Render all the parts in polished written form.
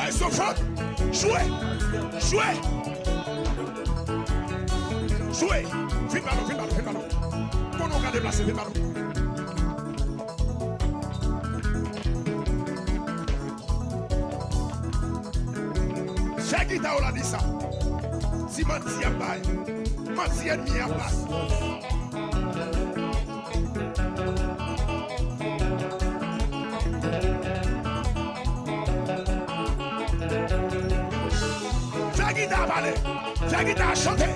Allez, Sophon, jouez. Jouez. Jouez. Fin ballon, fin ballon, fin ballon. Qu'on nous a déplacé, fin ballon. Chaque guitare, on a dit ça. Si menti à bail, menti ennemi à place. Chaque guitare parler, chaque guitare chanter.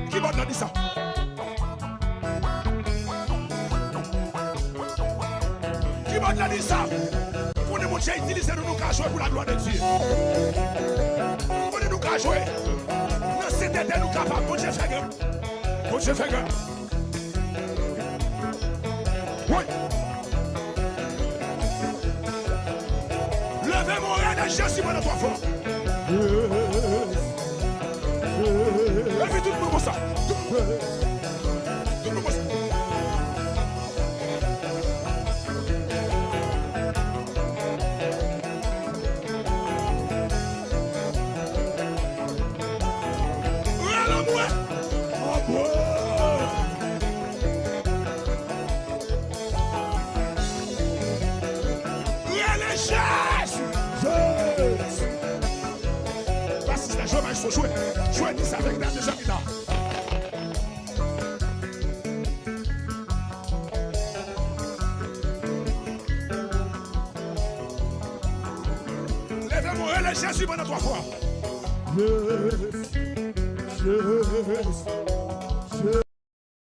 Qui m'a dit ça? Pour nous utiliser nous qu'à jouer pour la gloire de Dieu. Pour nous qu'à jouer. Nous c'était nous capables. Bon Dieu fait gueule. Bon Dieu fait gueule. Oui. Levez mon rêve de Jésus pendant 3 fois. Levez tout le monde comme ça. Tout le monde comme ça. Il faut jouer. Jouer 10 avec la deuxième guitare. Levez-moi et les Jésus pendant 3 fois.